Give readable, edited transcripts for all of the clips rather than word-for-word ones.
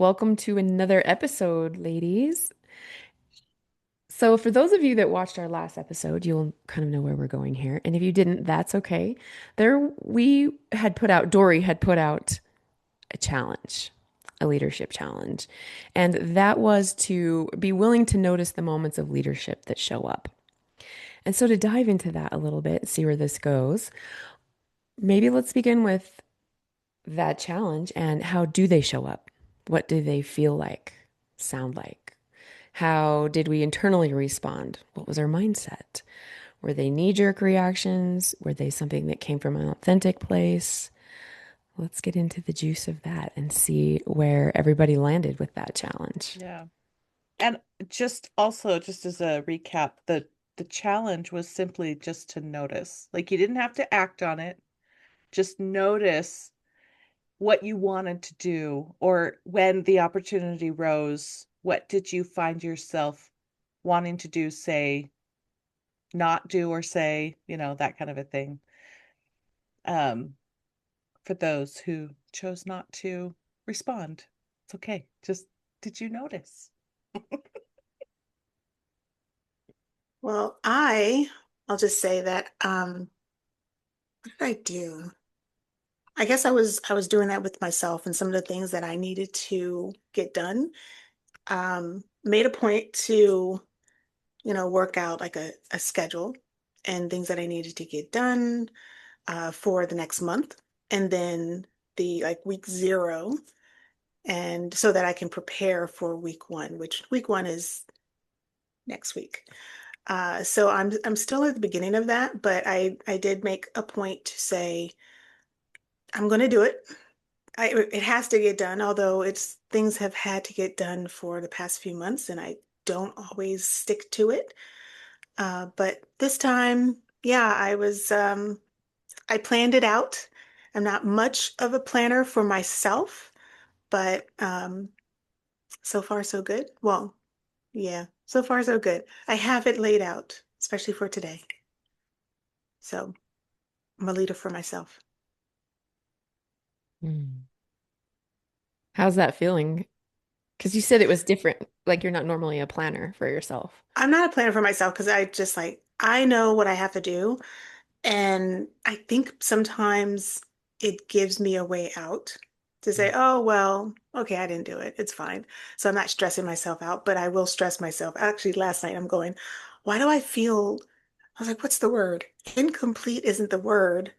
Welcome to another episode, ladies. So, for those of you that watched our last episode, you'll kind of know where we're going here. And if you didn't, that's okay. Dori had put out a challenge, a leadership challenge. And that was to be willing to notice the moments of leadership that show up. And so, to dive into that a little bit, see where this goes, maybe let's begin with that challenge and how do they show up? What do they feel like, sound like? How did we internally respond? What was our mindset? Were they knee-jerk reactions? Were they something that came from an authentic place? Let's get into the juice of that and see where everybody landed with that challenge. Yeah. And just as a recap, the challenge was simply just to notice. Like you didn't have to act on it. Just notice what you wanted to do or when the opportunity rose, what did you find yourself wanting to do, say, not do or say, that kind of a thing. Um, for those who chose not to respond. It's okay. Just did you notice? Well, I'll just say that what did I do? I guess I was doing that with myself and some of the things that I needed to get done. Made a point to, work out like a schedule and things that I needed to get done for the next month. And then the like week zero, and so that I can prepare for week one, which week one is next week. So I'm still at the beginning of that, but I did make a point to say I'm going to do it. It has to get done, although it's things have had to get done for the past few months, and I don't always stick to it. But this time, yeah, I planned it out. I'm not much of a planner for myself, but so far so good. Well, yeah, so far so good. I have it laid out, especially for today. So I'm a leader for myself. Hmm. How's that feeling? Because you said it was different, like you're not normally a planner for yourself. I'm not a planner for myself because I just like, I know what I have to do. And I think sometimes it gives me a way out to say, oh, well, okay, I didn't do it. It's fine. So I'm not stressing myself out, but I will stress myself. Actually, last night I'm going, why do I feel, I was like, what's the word? Incomplete isn't the word.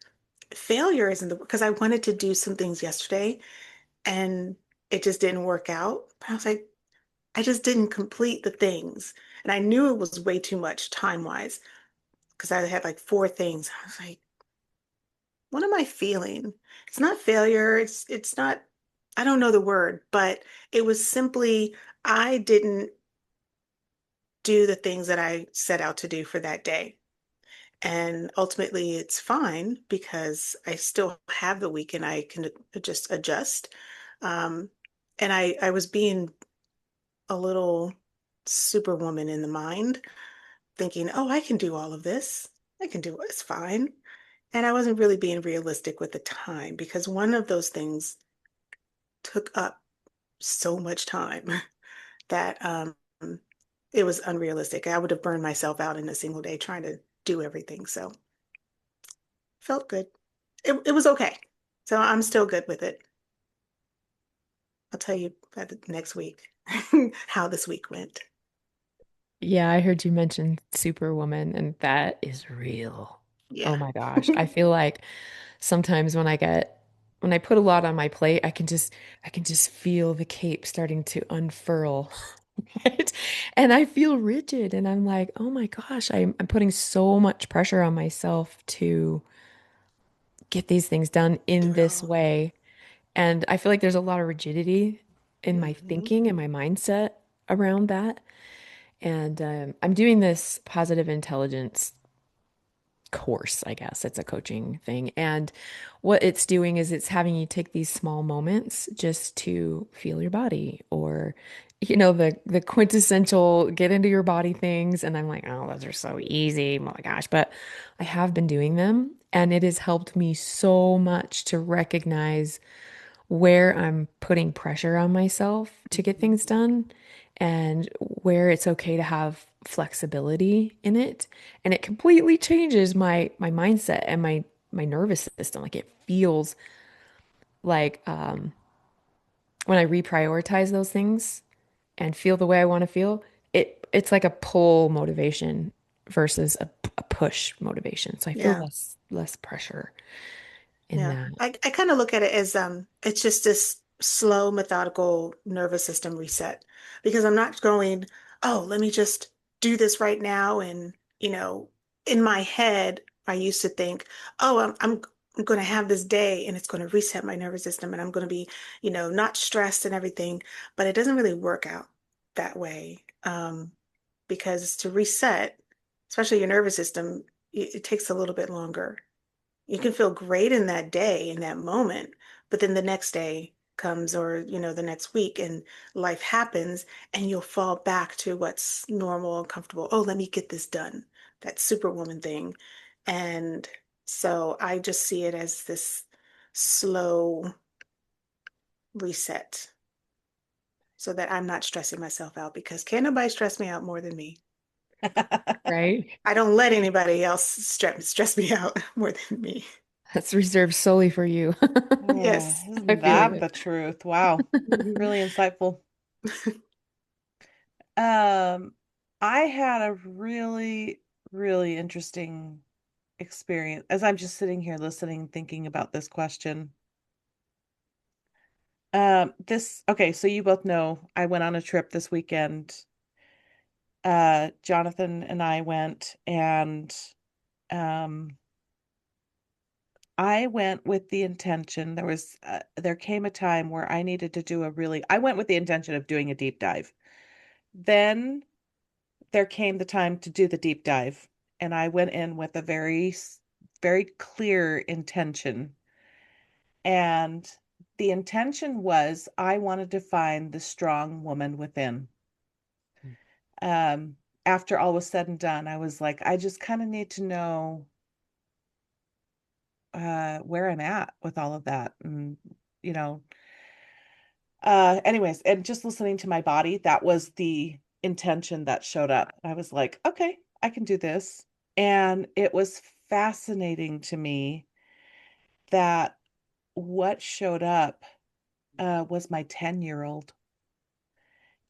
Failure isn't the word. Because I wanted to do some things yesterday and it just didn't work out. But I was like, I just didn't complete the things. And I knew it was way too much time-wise because I had like four things. I was like, what am I feeling? It's not failure. It's not, I don't know the word, but it was simply I didn't do the things that I set out to do for that day. And ultimately it's fine because I still have the week and I can just adjust. Um, and I was being a little superwoman in the mind, thinking, oh, I can do all of this. I can do it. It's fine. And I wasn't really being realistic with the time because one of those things took up so much time that it was unrealistic. I would have burned myself out in a single day trying to do everything. So felt good. It was okay. So I'm still good with it. I'll tell you about the next week how this week went. Yeah, I heard you mention Superwoman, and that is real. Yeah. Oh my gosh. I feel like sometimes when I put a lot on my plate, I can just feel the cape starting to unfurl. Right? And I feel rigid and I'm like, oh my gosh, I'm putting so much pressure on myself to get these things done Do in it this all. way. And I feel like there's a lot of rigidity in my Hmm. thinking and my mindset around that. And I'm doing this positive intelligence course, I guess. It's a coaching thing. And what it's doing is it's having you take these small moments just to feel your body or the quintessential get into your body things. And I'm like, oh, those are so easy. Oh my gosh. But I have been doing them and it has helped me so much to recognize where I'm putting pressure on myself to get things done and where it's okay to have flexibility in it. And it completely changes my mindset and my nervous system. Like it feels like when I reprioritize those things and feel the way I want to feel, it's like a pull motivation versus a push motivation. So I feel Yeah. less pressure in Yeah. that. I kind of look at it as it's just this slow, methodical nervous system reset because I'm not going, oh, let me just do this right now. And, in my head, I used to think, oh, I'm going to have this day and it's going to reset my nervous system and I'm going to be, not stressed and everything. But it doesn't really work out that way. Because to reset, especially your nervous system, it takes a little bit longer. You can feel great in that day, in that moment, but then the next day comes or, the next week and life happens and you'll fall back to what's normal and comfortable. Oh, let me get this done. That superwoman thing. And so I just see it as this slow reset so that I'm not stressing myself out because can't nobody stress me out more than me. Right? I don't let anybody else stress me out more than me. That's reserved solely for you. Oh, Yes. I isn't feel that you. the truth? Wow. Mhm. Really insightful. Um, I had a really, really interesting experience as I'm just sitting here listening, thinking about this question. Okay, so you both know I went on a trip this weekend. Jonathan and I went, and um, I went with the intention. There came a time where I needed to I went with the intention of doing a deep dive. Then there came the time to do the deep dive, and I went in with a very clear intention. And the intention was I wanted to find the strong woman within. Um, After all was said and done, I was like, I just kind of need to know where I'm at with all of that. And, you know, anyways, and just listening to my body, that was the intention that showed up. I was like, okay, I can do this. And it was fascinating to me that what showed up was my 10-year-old.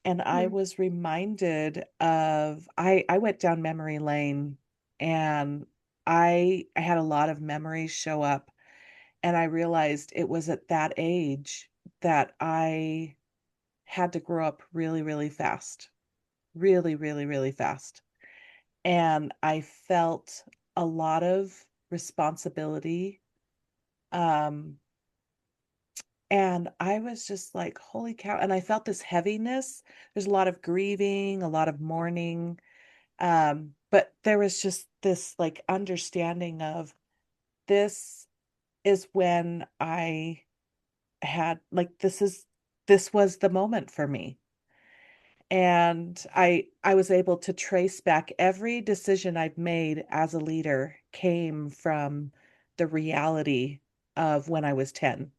And I Mm, was reminded of, I went down memory lane and I had a lot of memories show up. And I realized it was at that age that I had to grow up really, really fast, really, really, really fast. And I felt a lot of responsibility. Um, and I was just like, holy cow. And I felt this heaviness. There's a lot of grieving, a lot of mourning. But there was just this like understanding of this is when I had like this was the moment for me. And I was able to trace back every decision I've made as a leader came from the reality of when I was 10.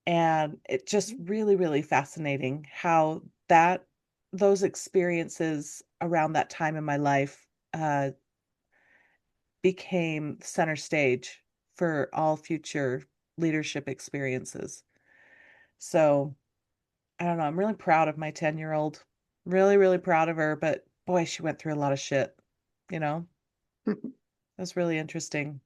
And it just really, really fascinating how that those experiences around that time in my life became center stage for all future leadership experiences. So I don't know. I'm really proud of my 10-year-old. Really, really proud of her. But boy, she went through a lot of shit. You know, mm, that's really interesting.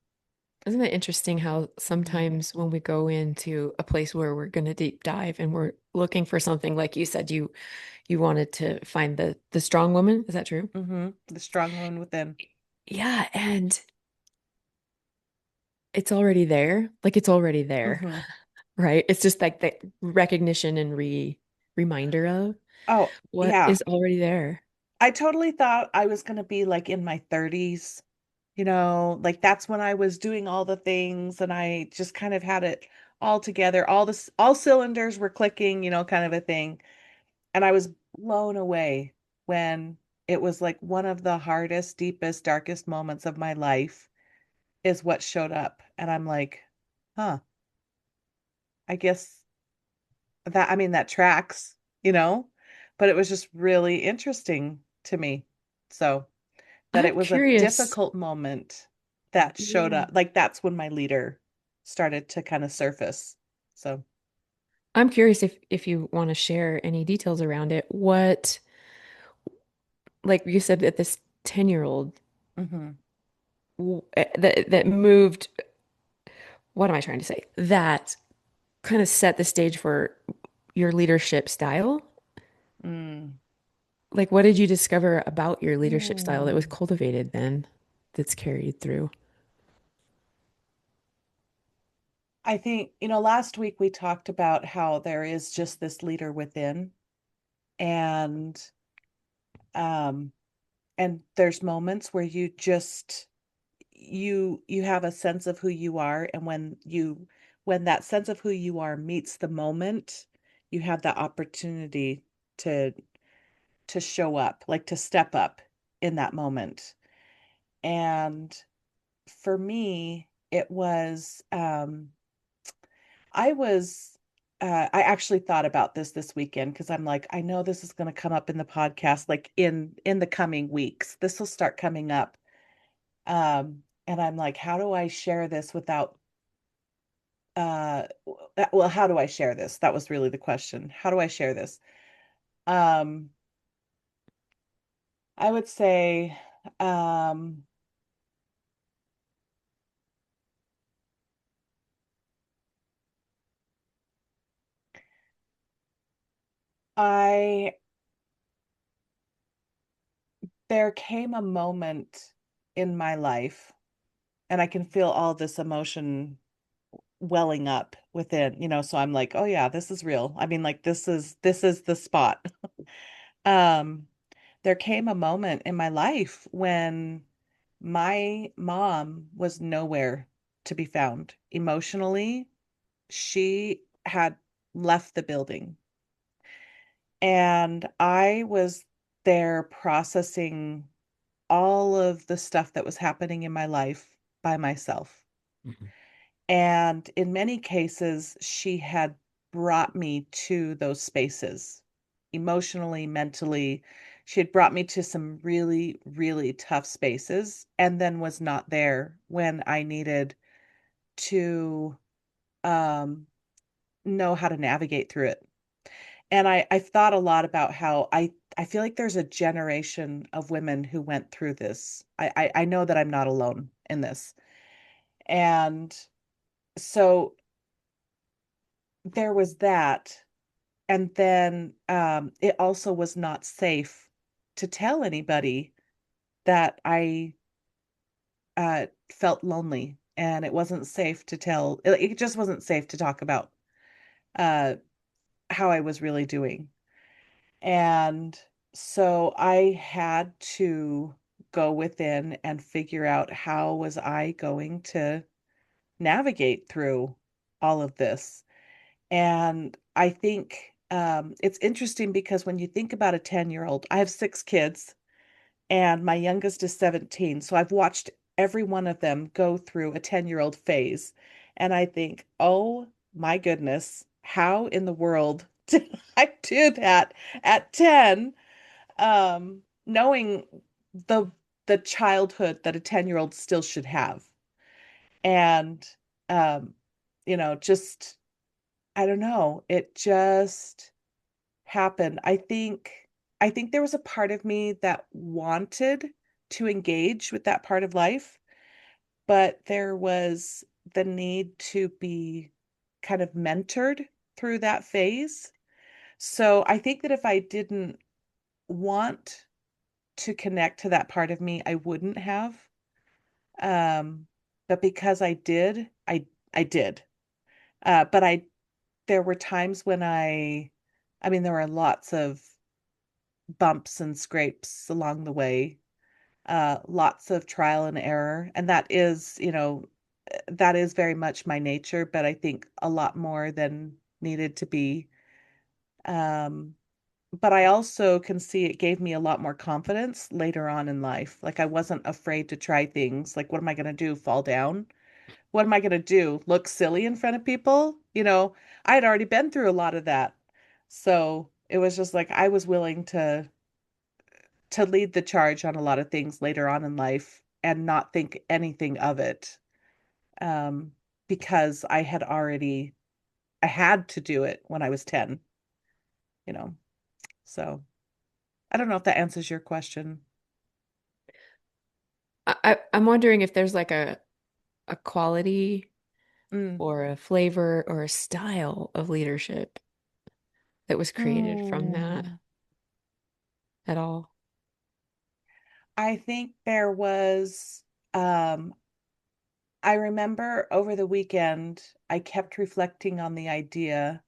Isn't it interesting how sometimes when we go into a place where we're going to deep dive and we're looking for something, like you said, you wanted to find the strong woman. Is that true? The strong woman within. Yeah, and it's already there. Like it's already there, hmm right? It's just like the recognition and reminder of Oh, what yeah. is already there. I totally thought I was going to be like in my 30s, like that's when I was doing all the things and I just kind of had it all together. All cylinders were clicking, kind of a thing. And I was blown away when it was like one of the hardest, deepest, darkest moments of my life is what showed up. And I'm like, huh, I guess that, I mean, that tracks, you know, but it was just really interesting to me. So that I'm it was a curious. difficult moment that showed Yeah. up. Like that's when my leader started to kind of surface. So, I'm curious if you want to share any details around it. What, like you said, that this 10-year-old mhm. that moved, what am I trying to say? That kind of set the stage for your leadership style. Mm. Like, what did you discover about your leadership style that was Mm. cultivated then that's carried through? I think, last week we talked about how there is just this leader within, and um and there's moments where you have a sense of who you are, and when that sense of who you are meets the moment, you have the opportunity to show up, like to step up in that moment. And for me, it was I was I actually thought about this weekend because I'm like, I know this is going to come up in the podcast, like in the coming weeks. This will start coming up. And I'm like, how do I share this without well, how do I share this? That was really the question. How do I share this? Um, I would say um I there came a moment in my life, and I can feel all this emotion welling up within, so I'm like, oh yeah, this is real. I mean, like this is the spot. Um, there came a moment in my life when my mom was nowhere to be found. Emotionally, she had left the building. And I was there processing all of the stuff that was happening in my life by myself. Mhm. And in many cases, she had brought me to those spaces emotionally, mentally. She had brought me to some really, really tough spaces and then was not there when I needed to um, know how to navigate through it. And I've thought a lot about how I feel like there's a generation of women who went through this. I know that I'm not alone in this. And so there was that. And then it also was not safe to tell anybody that I felt lonely. And it wasn't safe to tell, it just wasn't safe to talk about uh, how I was really doing. And so I had to go within and figure out how was I going to navigate through all of this. And I think it's interesting because when you think about a 10-year-old, I have 6 kids and my youngest is 17. So I've watched every one of them go through a 10-year-old phase. And I think, oh my goodness, how in the world did I do that at 10? Knowing the the childhood that a 10-year-old still should have. And um, just I don't know, it just happened. I think there was a part of me that wanted to engage with that part of life, but there was the need to be kind of mentored through that phase. So I think that if I didn't want to connect to that part of me, I wouldn't have. Um, but because I did. But there were times when I mean, there were lots of bumps and scrapes along the way, lots of trial and error. And that is very much my nature, but I think a lot more than needed to be. Um, but I also can see it gave me a lot more confidence later on in life. Like I wasn't afraid to try things. Like, what am I going to do? Fall down? What am I going to do? Look silly in front of people? You know, I had already been through a lot of that. So it was just like I was willing to lead the charge on a lot of things later on in life and not think anything of it. Um, because I had to do it when I was 10, you know. So I don't know if that answers your question. I'm wondering if there's like a quality Mm. or a flavor or a style of leadership that was created from that Mm. at all. I think there was, um, I remember over the weekend, I kept reflecting on the idea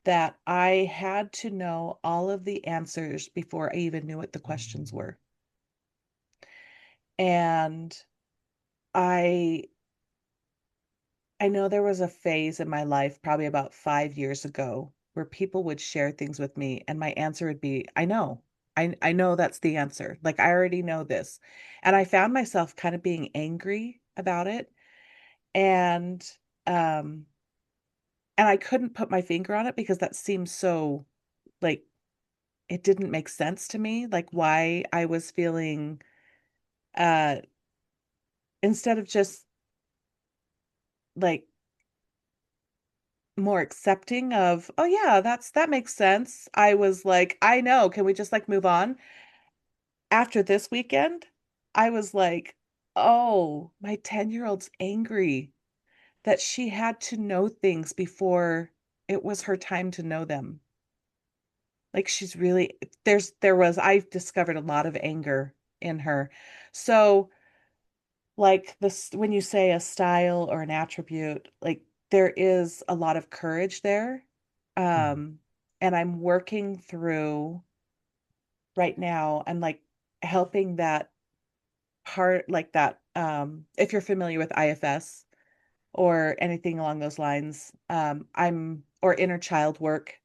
that I had to know all of the answers before I even knew what the questions were. And I I know there was a phase in my life, probably about 5 years ago, where people would share things with me, and my answer would be, I know. I know that's the answer. Like, I already know this. And I found myself kind of being angry about it. And um, and I couldn't put my finger on it because that seemed so like it didn't make sense to me, like why I was feeling uh instead of just like more accepting of, oh yeah, that makes sense. I was like, I know, can we just like move on? After this weekend, I was like, oh, my 10-year-old's angry that she had to know things before it was her time to know them. Like she's really I've discovered a lot of anger in her. So like this, when you say a style or an attribute, like there is a lot of courage there. Mhm. Um, and I'm working through right now, I'm like helping that part, like that, if you're familiar with IFS or anything along those lines, or inner child work,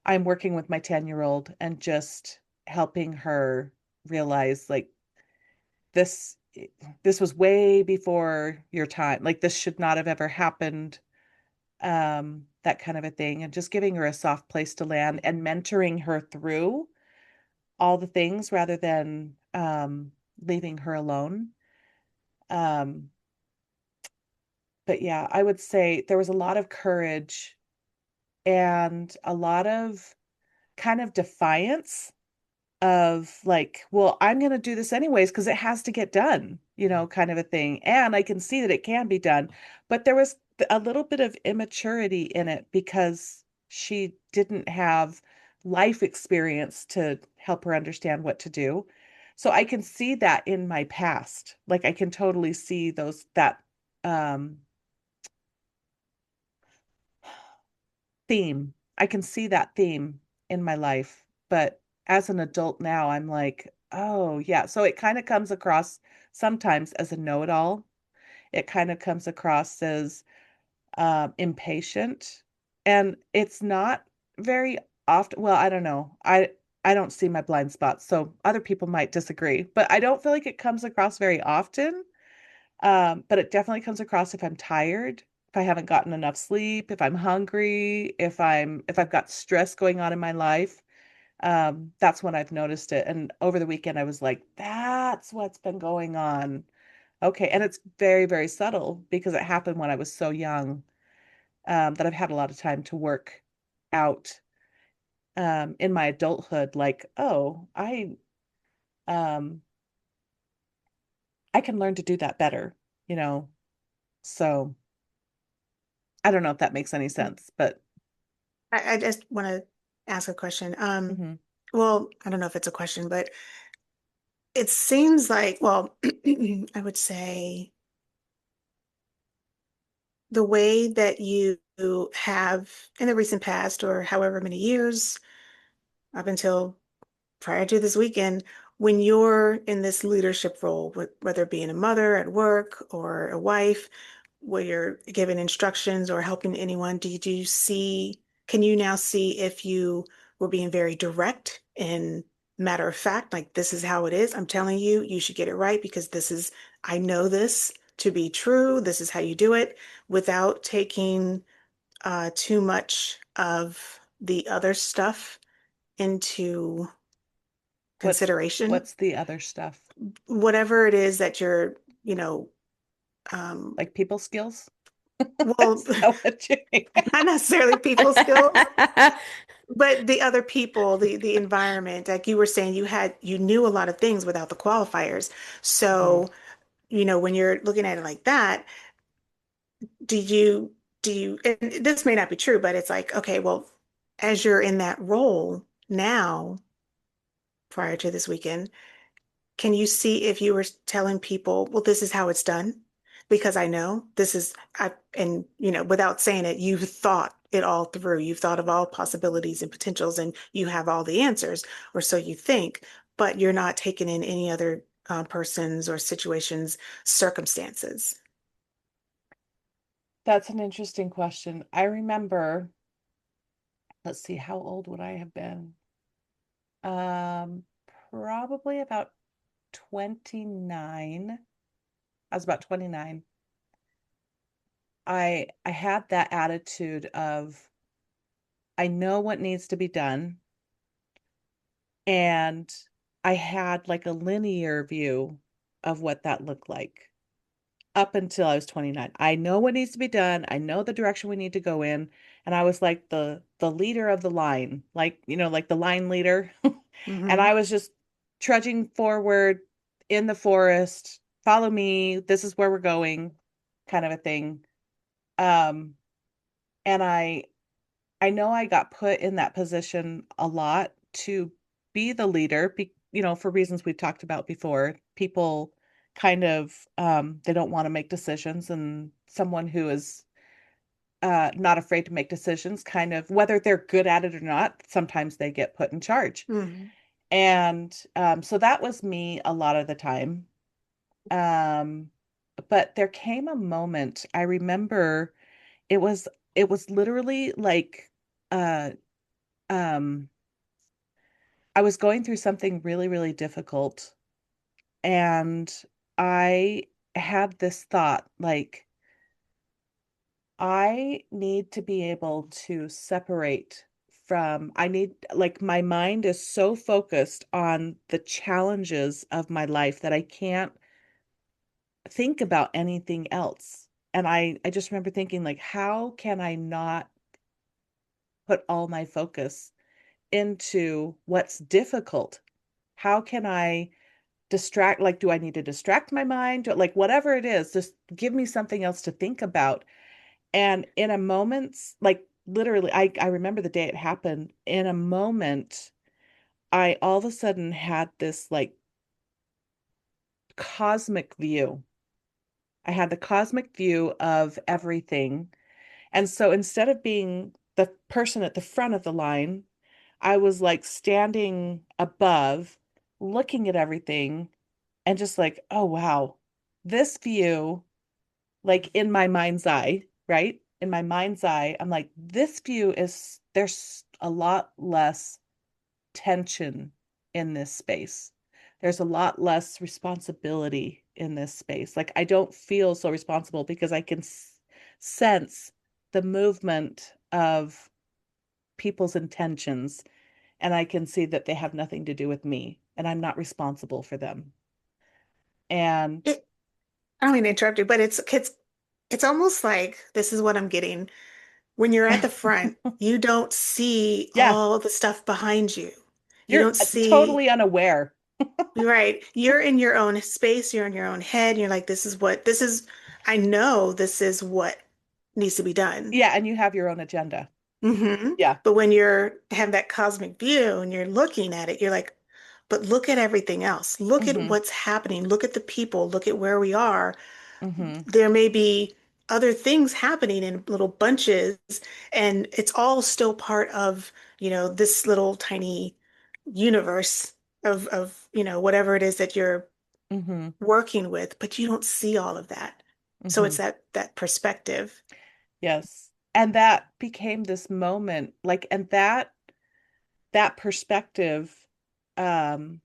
I'm working with my 10-year-old and just helping her realize like this this was way before your time. Like this should not have ever happened. That kind of a thing. And just giving her a soft place to land and mentoring her through all the things rather than leaving her alone. Um, but yeah, I would say there was a lot of courage and a lot of kind of defiance of like, well, I'm going to do this anyways because it has to get done, kind of a thing. And I can see that it can be done. But there was a little bit of immaturity in it because she didn't have life experience to help her understand what to do. So I can see that in my past. Like I can totally see that um theme. I can see that theme in my life. But as an adult now, I'm like, oh, yeah. So it kind of comes across sometimes as a know-it-all. It kind of comes across as impatient. And it's not very often. Well, I don't know. I don't see my blind spots, so other people might disagree, but I don't feel like it comes across very often. But it definitely comes across if I'm tired, if I haven't gotten enough sleep, if I'm hungry, if I've got stress going on in my life. That's when I've noticed it. And over the weekend, I was like, that's what's been going on. Okay. And it's very, very subtle because it happened when I was so young, that I've had a lot of time to work out, in my adulthood. Like, oh, um, I can learn to do that better, you know? So I don't know if that makes any sense, but I just want to ask a question. mhm. Well, I don't know if it's a question, but it seems like, well, I would say the way that you have in the recent past or however many years up until prior to this weekend, when you're in this leadership role, whether it being a mother at work or a wife, where you're giving instructions or helping anyone, can you now see if you were being very direct and matter of fact, like this is how it is. I'm telling you, you should get it right because I know this to be true. This is how you do it without taking too much of the other stuff into What consideration. what's the other stuff? Whatever it is that you're, you know, um, Like people skills? well, Is that what you mean? not necessarily people skills, but the other people, the environment. Like you were saying, you knew a lot of things without the qualifiers. Mhm. So, when you're looking at it like that, do you and this may not be true, but it's like, okay, well, as you're in that role now, prior to this weekend, can you see if you were telling people, well, this is how it's done? Because I know this is, and without saying it, you've thought it all through. You've thought of all possibilities and potentials, and you have all the answers, or so you think, but you're not taking in any other person's or situations, circumstances. That's an interesting question. I remember, let's see, how old would I have been? Um, Probably about 29. I was about 29. I had that attitude of I know what needs to be done, and I had like a linear view of what that looked like up until I was 29. I know what needs to be done. I know the direction we need to go in, and I was like the leader of the line, like like the line leader. And Hmm. I was just trudging forward in the forest. Follow me. This is where we're going, kind of a thing. Um, and I know I got put in that position a lot to be the leader, for reasons we've talked about before. People kind of they don't want to make decisions, and someone who is not afraid to make decisions, kind of whether they're good at it or not, sometimes they get put in charge. Hmm. And so that was me a lot of the time. Um, but there came a moment, I remember it was it was literally like uh um I was going through something really, really difficult, and I had this thought like I need to be able to separate from I need like my mind is so focused on the challenges of my life that I can't think about anything else. And I just remember thinking like how can I not put all my focus into what's difficult? How can I distract, like, do I need to distract my mind? Like, whatever it is, just give me something else to think about. And in a moment, like literally, I remember the day it happened. In a moment, I all of a sudden had this like cosmic view. I had the cosmic view of everything. And so instead of being the person at the front of the line, I was like standing above, looking at everything and just like, oh, wow, this view, like in my mind's eye, right? In my mind's eye, I'm like, this view is, there's a lot less tension in this space. There's a lot less responsibility in this space. Like, I don't feel so responsible because I can sense the movement of people's intentions, and I can see that they have nothing to do with me and I'm not responsible for them. And It, I don't mean to interrupt you, but it's almost like this is what I'm getting. When you're at the front, you don't see yeah, all the stuff behind you. You you're don't see, totally unaware. right. You're in your own space, you're in your own head, and you're like, I know this is what needs to be done. Yeah, and you have your own agenda. Hmm. Yeah. But when you're have that cosmic view and you're looking at it, you're like, but look at everything else. Look at Mm-hmm. what's happening. Look at the people. Look at where we are. Mm-hmm. There may be other things happening in little bunches, and it's all still part of, this little tiny universe of whatever it is that you're Mm-hmm. working with, but you don't see all of that. So Mm-hmm. it's that perspective. Yes. And that became this moment, like, and that perspective um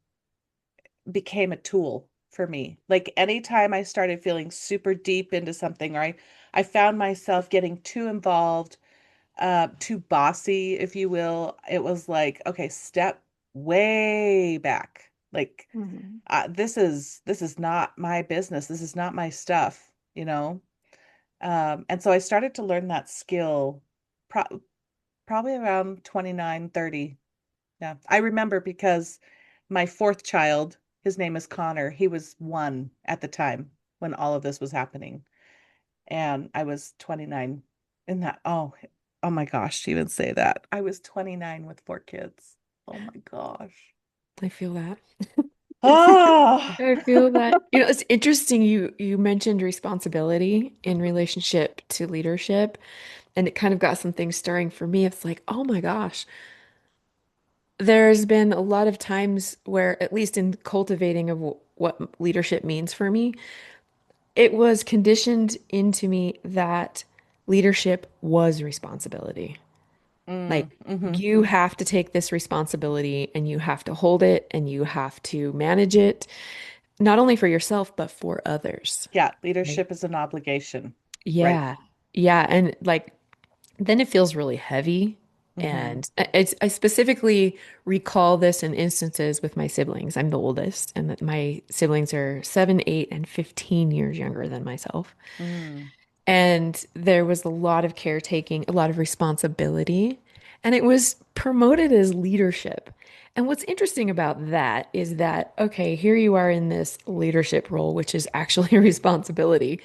became a tool for me. Like anytime I started feeling super deep into something, or I found myself getting too involved, too bossy, if you will. It was like, okay, step way back. Like, Mhm. this is not my business. This is not my stuff, you know? And so I started to learn that skill pro probably around 29, 30. Yeah. I remember because my fourth child, his name is Connor, he was 1 at the time when all of this was happening. And I was 29 in that. Oh my gosh, to even say that. I was 29 with 4 kids. Oh my gosh. I feel that. Oh, I feel that. It's interesting you mentioned responsibility in relationship to leadership, and it kind of got some things stirring for me. It's like, oh my gosh, there's been a lot of times where, at least in cultivating of what leadership means for me, it was conditioned into me that leadership was responsibility. Like, mm-hmm. you have to take this responsibility and you have to hold it and you have to manage it, not only for yourself, but for others. Yeah, Right. leadership is an obligation. Right. Yeah. Yeah. And like, then it feels really heavy. Mm-hmm. And I specifically recall this in instances with my siblings. I'm the oldest, and that my siblings are 7, 8, and 15 years younger than myself. Mm. And there was a lot of caretaking, a lot of responsibility, and it was promoted as leadership. And what's interesting about that is that, okay, here you are in this leadership role, which is actually a responsibility.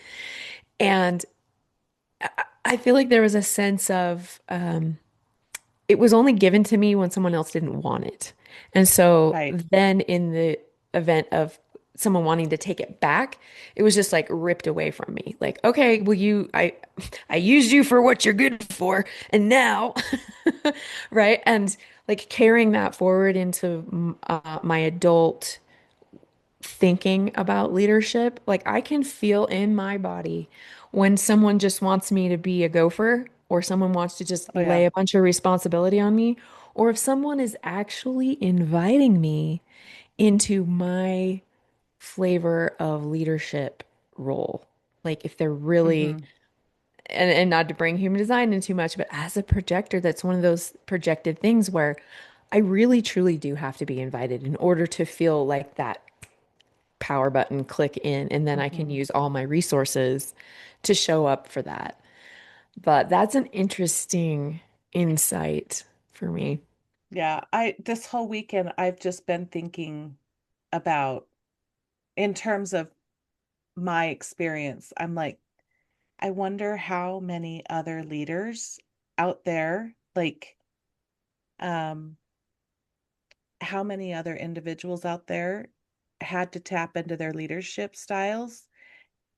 And I feel like there was a sense of it was only given to me when someone else didn't want it. And so Right. then in the event of someone wanting to take it back, it was just like ripped away from me. Like, okay, well I used you for what you're good for, and now, right? And like carrying that forward into my adult thinking about leadership, like I can feel in my body when someone just wants me to be a gopher, or someone wants to just Oh yeah. lay a bunch of responsibility on me, or if someone is actually inviting me into my flavor of leadership role. Like if they're really, Mm-hmm. and not to bring human design in too much, but as a projector, that's one of those projected things where I really truly do have to be invited in order to feel like that power button click in, and then I can Mm-hmm. use all my resources to show up for that. But that's an interesting insight for me. Yeah. This whole weekend I've just been thinking about in terms of my experience. I'm like, I wonder how many other leaders out there, like, um, how many other individuals out there had to tap into their leadership styles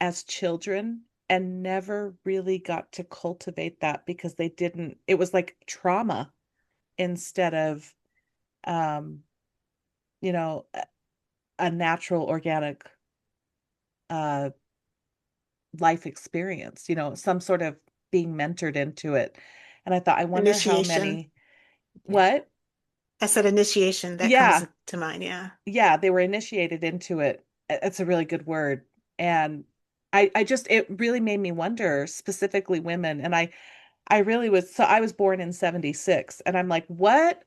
as children and never really got to cultivate that because they didn't, it was like trauma instead of, um, a natural, organic, uh, life experience, some sort of being mentored into it. And I thought, I wonder how Initiation. many, Yeah. what? I said initiation. That comes Yeah, to mind. Yeah. yeah, they were initiated into it. It's a really good word. And I just, it really made me wonder, specifically women. And I really was, so I was born in 76, and I'm like, what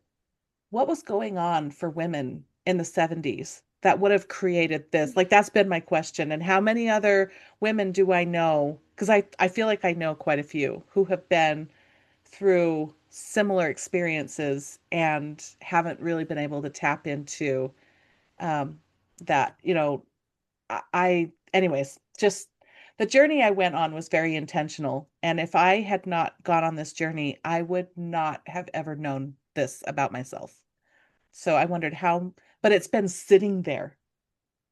was going on for women in the 70s that would have created this? Like, that's been my question. And how many other women do I know? Because I feel like I know quite a few who have been through similar experiences and haven't really been able to tap into um, that, anyways, just the journey I went on was very intentional. And if I had not gone on this journey, I would not have ever known this about myself. So I wondered how, but it's been sitting there,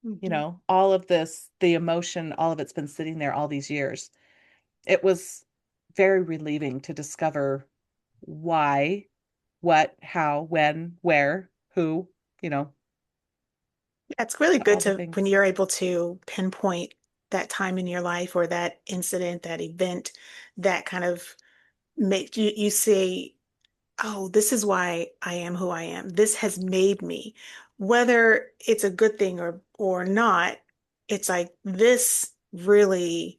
Mhm. all of this, the emotion, all of it's been sitting there all these years. It was very relieving to discover why, what, how, when, where, who, you know, Yeah, it's really good all the to when things. you're able to pinpoint that time in your life or that incident, that event, that kind of make you say, oh, this is why I am who I am. This has made me. Whether it's a good thing or not, it's like this really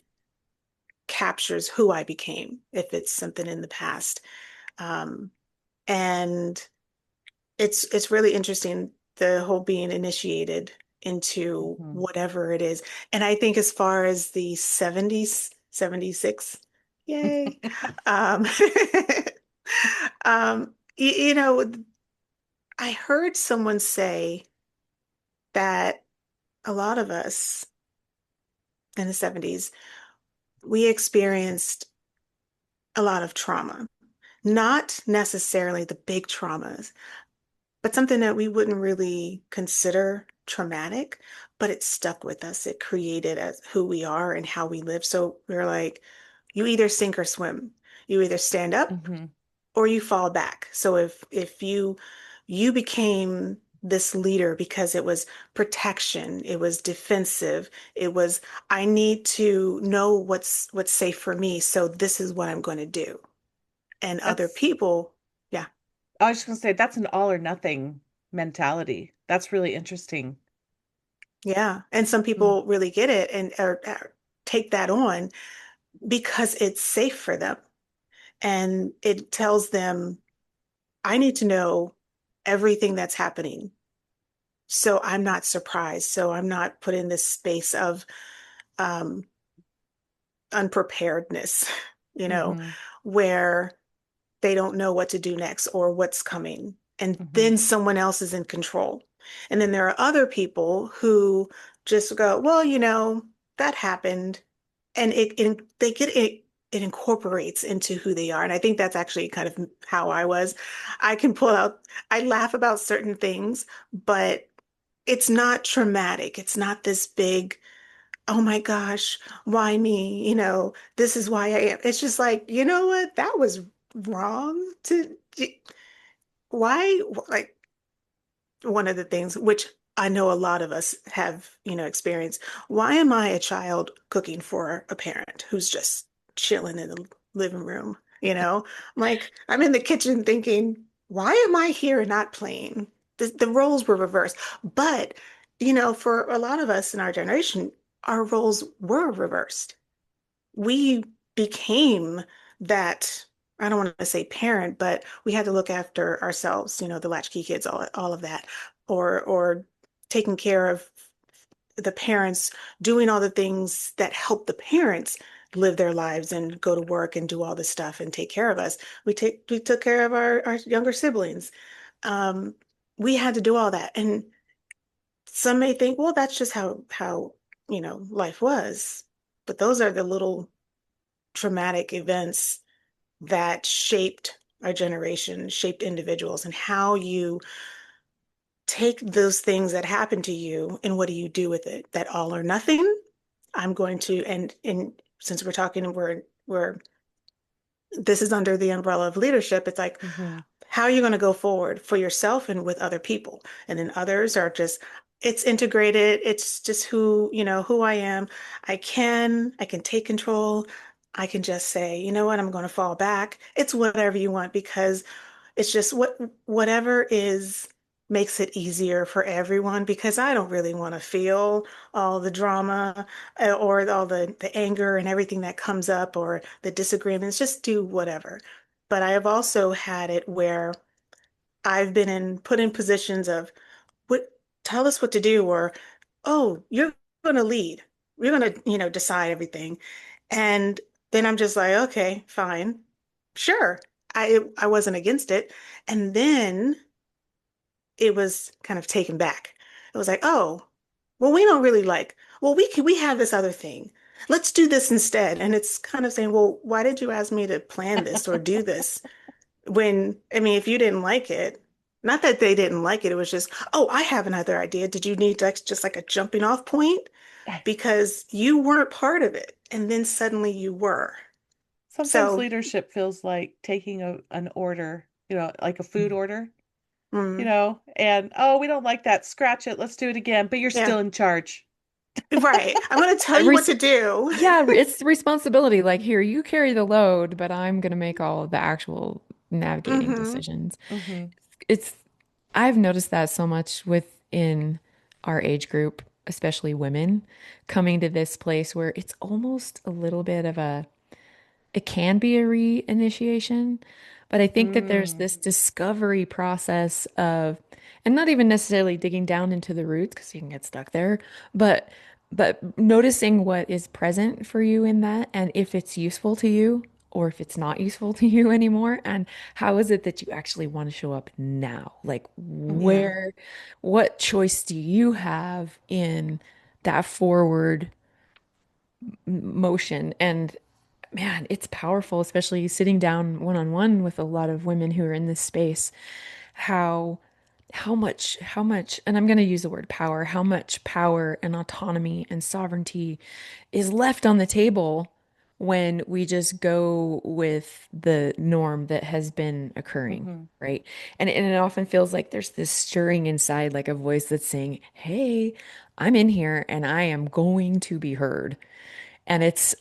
captures who I became, if it's something in the past. Um, and it's really interesting, the whole being initiated into Hmm. whatever it is. And I think as far as the 70s, 76, yay. Um, you know, I heard someone say that a lot of us in the 70s, we experienced a lot of trauma, not necessarily the big traumas, but something that we wouldn't really consider traumatic, but it stuck with us. It created as who we are and how we live. So we're like, you either sink or swim. You either stand up Hmm. or you fall back. So if you became this leader because it was protection, it was defensive, it was I need to know what's safe for me, so this is what I'm going to do. And other That's, people, yeah, I was just gonna say that's an all or nothing mentality. That's really interesting. yeah. And some Mm. people really get it and or take that on because it's safe for them. And it tells them, I need to know everything that's happening. So I'm not surprised. So I'm not put in this space of um, unpreparedness, you know, Hmm. where they don't know what to do next or what's coming. And Hmm. then someone else is in control. And then there are other people who just go, well, that happened. And they get it, it incorporates into who they are. And I think that's actually kind of how I was. I can pull out, I laugh about certain things, but it's not traumatic. It's not this big, oh my gosh, why me? This is why I am. It's just like, you know what? That was wrong why, like, one of the things which I know a lot of us have, experienced. Why am I a child cooking for a parent who's just chilling in the living room? I'm like, I'm in the kitchen thinking, why am I here and not playing? The roles were reversed. But, for a lot of us in our generation, our roles were reversed. We became that, I don't want to say parent, but we had to look after ourselves, the latchkey kids, all of that, or taking care of the parents, doing all the things that help the parents live their lives and go to work and do all this stuff and take care of us. We took care of our younger siblings. Um, we had to do all that. And some may think, well, that's just how, life was. But those are the little traumatic events that shaped our generation, shaped individuals, and how you take those things that happen to you and what do you do with it? That all or nothing. I'm going to, and since we're talking, we're this is under the umbrella of leadership. It's like, Hmm. how are you going to go forward for yourself and with other people? And then others are just, it's integrated. It's just who I am. I can take control. I can just say, you know what, I'm going to fall back. It's whatever you want because it's just whatever is makes it easier for everyone because I don't really want to feel all the drama or all the anger and everything that comes up or the disagreements. Just do whatever. But I have also had it where I've been put in positions of what tell us what to do or oh, you're going to lead. You're going to, decide everything. And then I'm just like, okay, fine. Sure. I wasn't against it. And then it was kind of taken back. It was like, oh, well, we don't really well, we have this other thing. Let's do this instead. And it's kind of saying, well, why did you ask me to plan this or do this? When, I mean, if you didn't like it, not that they didn't like it, it was just, oh, I have another idea. Did you need like just like a jumping off point? Because you weren't part of it. And then suddenly you were. Sometimes So, leadership feels like taking an order, like a food order, mm, and oh, we don't like that. Scratch it. Let's do it again. But you're yeah, still in charge. right. I'm going to tell I you what res to do. Yeah, it's responsibility. Like, here, you carry the load, but I'm gonna make all the actual navigating Hmm. decisions. Hmm. It's I've noticed that so much within our age group, especially women, coming to this place where it's almost a little bit of a it can be a reinitiation, but I think that there's Mm, this discovery process of, and not even necessarily digging down into the roots because you can get stuck there, but noticing what is present for you in that and if it's useful to you or if it's not useful to you anymore, and how is it that you actually want to show up now? Like Yeah. what choice do you have in that forward motion? And man, it's powerful, especially sitting down one on one with a lot of women who are in this space. How how much, and I'm going to use the word power, how much power and autonomy and sovereignty is left on the table when we just go with the norm that has been occurring, hmm right? And it often feels like there's this stirring inside, like a voice that's saying, "Hey, I'm in here and I am going to be heard." And it's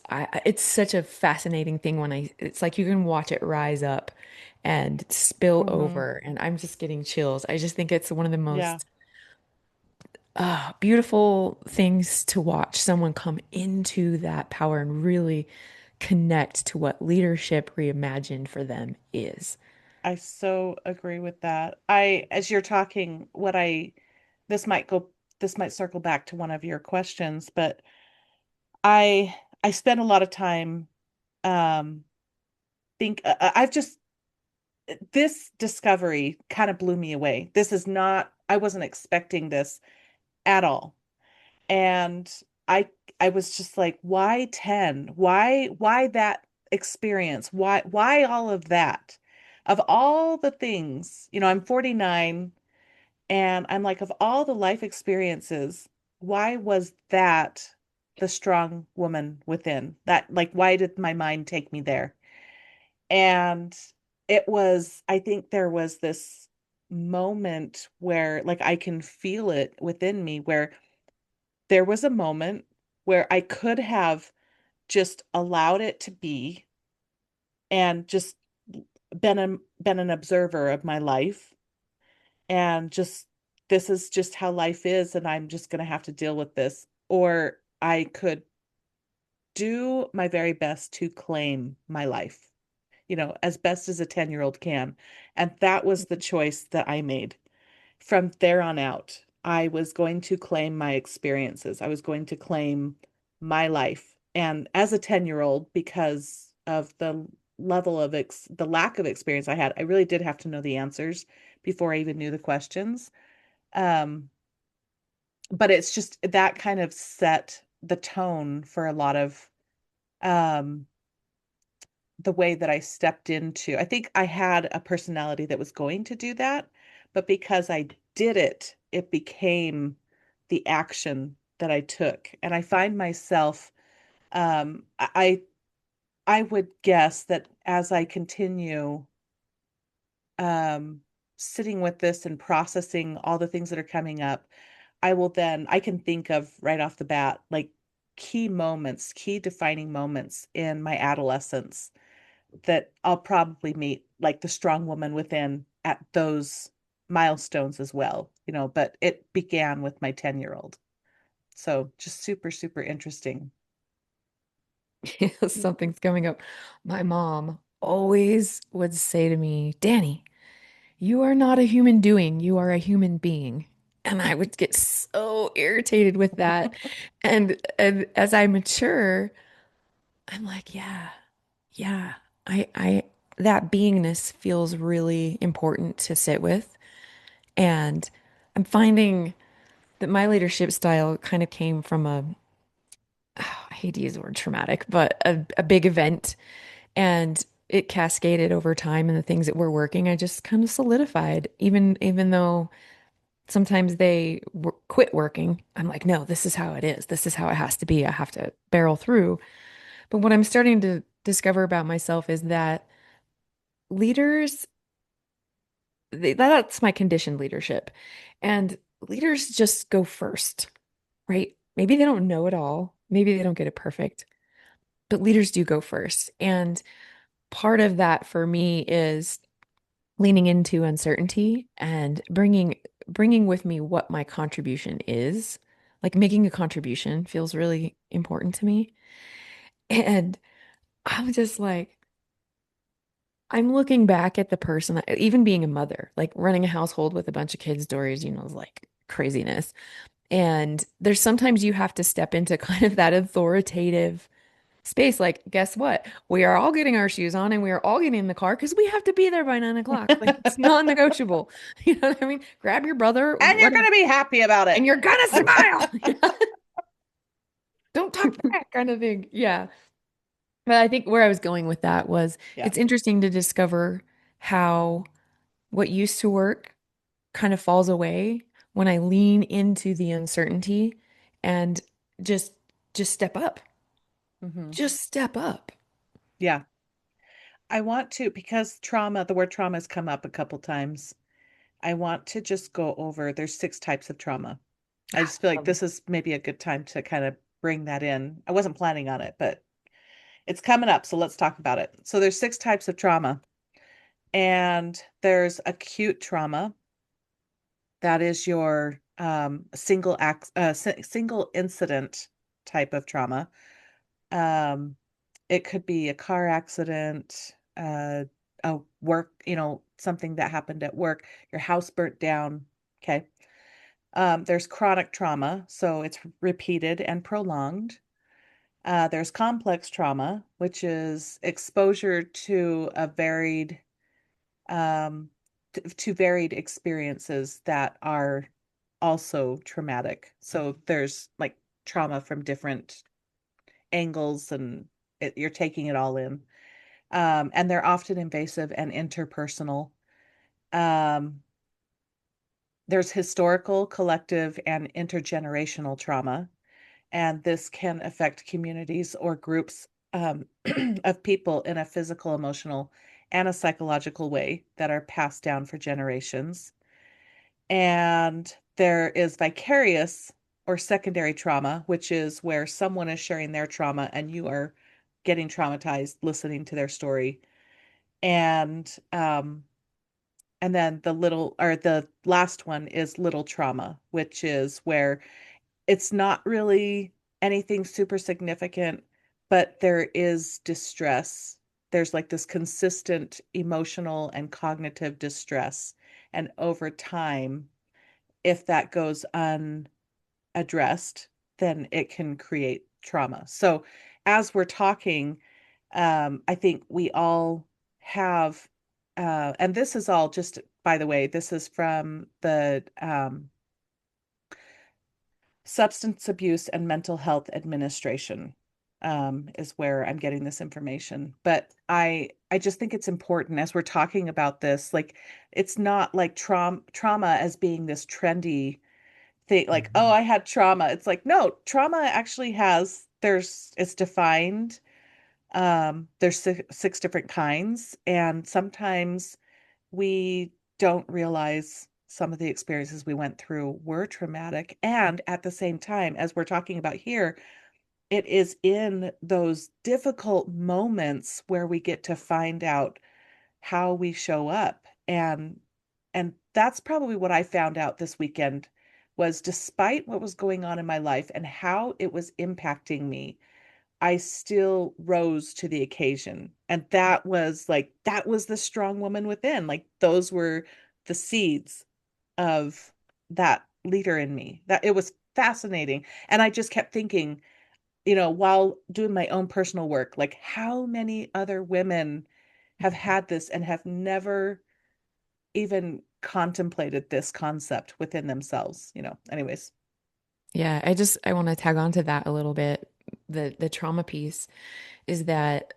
such a fascinating thing when it's like you can watch it rise up and spill hmm over. And I'm just getting chills. I just think it's one of the Yeah, most beautiful things to watch someone come into that power and really connect to what leadership reimagined for them is. I so agree with that. As you're talking, this might go, this might circle back to one of your questions, but I spent a lot of time, um, I've just, this discovery kind of blew me away. This is not, I wasn't expecting this at all. And I I was just like, why 10? Why that experience? Why all of that? Of all the things, I'm 49 and I'm like, of all the life experiences, why was that the strong woman within? That, like, why did my mind take me there? And I think there was this moment where, like, I can feel it within me, where there was a moment where I could have just allowed it to be and just been an observer of my life, and just, this is just how life is and I'm just going to have to deal with this. Or I could do my very best to claim my life, as best as a 10-year-old can. And that was the choice that I made. From there on out, I was going to claim my experiences. I was going to claim my life. And as a 10-year-old, because of the the lack of experience I had, I really did have to know the answers before I even knew the questions. Um, but it's just that kind of set the tone for a lot of, um, the way that I stepped into. I think I had a personality that was going to do that, but because I did it, it became the action that I took. And I find myself, I would guess that as I continue, um, sitting with this and processing all the things that are coming up, I can think of right off the bat, like, key moments, key defining moments in my adolescence that I'll probably meet, like, the strong woman within at those milestones as well, but it began with my 10-year-old. So just super, super interesting. Something's coming up. My mom always would say to me, Danny, you are not a human doing, you are a human being. And I would get so irritated with that. And as I mature, I'm like, yeah, yeah, I that beingness feels really important to sit with. And I'm finding that my leadership style kind of came from I hate to use the word traumatic, but a big event, and it cascaded over time, and the things that were working, I just kind of solidified, even though sometimes they quit working. I'm like, no, this is how it is. This is how it has to be. I have to barrel through. But what I'm starting to discover about myself is that leaders, that's my conditioned leadership. And leaders just go first, right? Maybe they don't know it all. Maybe they don't get it perfect, but leaders do go first. And part of that for me is leaning into uncertainty and bringing with me what my contribution is. Like making a contribution feels really important to me. And I'm just like, I'm looking back at the person, even being a mother, like running a household with a bunch of kids, Dory's, is like craziness. And there's sometimes you have to step into kind of that authoritative space. Like, guess what? We are all getting our shoes on and we are all getting in the car because we have to be there by 9 o'clock. Like, it's non-negotiable. You know what I mean? Grab your brother, And you're whatever, going to be happy about and it. you're gonna smile. Don't talk back, kind of thing. Yeah. But I think where I was going with that was Yeah. it's interesting to discover how what used to work kind of falls away when I lean into the uncertainty and just just step up. Hmm. Just step up. Yeah. I want to, because trauma, the word trauma has come up a couple times. I want to just go over, there's 6 types of trauma. I just feel like Love this is maybe a good time to kind of bring that in. I wasn't planning on it, but it's coming up, so let's talk about it. So there's 6 types of trauma, and there's acute trauma. That is your single incident type of trauma. Um, it could be a car accident, a work, something that happened at work, your house burnt down. Okay. There's chronic trauma, so it's repeated and prolonged. There's complex trauma, which is exposure to a um, to varied experiences that are also traumatic. So there's like trauma from different angles, and you're taking it all in. And they're often invasive and interpersonal. Um, there's historical, collective, and intergenerational trauma, and this can affect communities or groups of people in a physical, emotional, and a psychological way that are passed down for generations. And there is vicarious or secondary trauma, which is where someone is sharing their trauma and you are getting traumatized listening to their story. And and then the last one is little trauma, which is where it's not really anything super significant, but there is distress. There's like this consistent emotional and cognitive distress. And over time, if that goes unaddressed, then it can create trauma. So, as we're talking, I think we all have, and this is all just, by the way, this is from the Substance Abuse and Mental Health Administration, is where I'm getting this information. But I just think it's important as we're talking about this, like it's not like trauma as being this trendy thing, like, oh, Mhm. I had trauma. It's like, no, trauma actually it's defined. There's 6 different kinds, and sometimes we don't realize some of the experiences we went through were traumatic. And at the same time, as we're talking about here, it is in those difficult moments where we get to find out how we show up. And that's probably what I found out this weekend was, despite what was going on in my life and how it was impacting me, I still rose to the occasion. And that was the strong woman within. Like those were the seeds of that leader in me. That it was fascinating. And I just kept thinking, while doing my own personal work, like how many other women have had this and have never even contemplated this concept within themselves, anyways. Yeah, I want to tag on to that a little bit. The trauma piece is that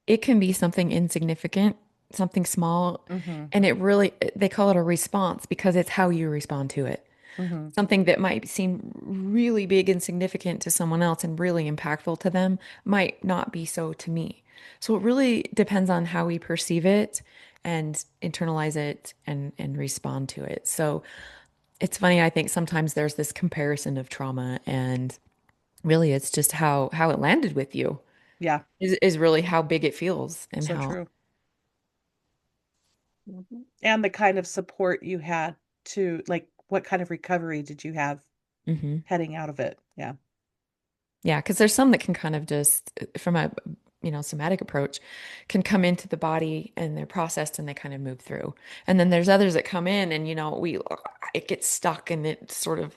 it can be something insignificant, something small, Mm-hmm. and it really they call it a response because it's how you respond to it. Mm-hmm. Something that might seem really big and significant to someone else and really impactful to them might not be so to me. So it really depends on how we perceive it and internalize it and respond to it. So it's funny, I think sometimes there's this comparison of trauma and really it's just how it landed with you Yeah, is really how big it feels and so how true. And the kind of support you had to, like, what kind of recovery did you have hmm heading out of it? Yeah. Yeah, because there's some that can kind of just from a somatic approach can come into the body and they're processed and they kind of move through. And then there's others that come in and, it gets stuck and it sort of,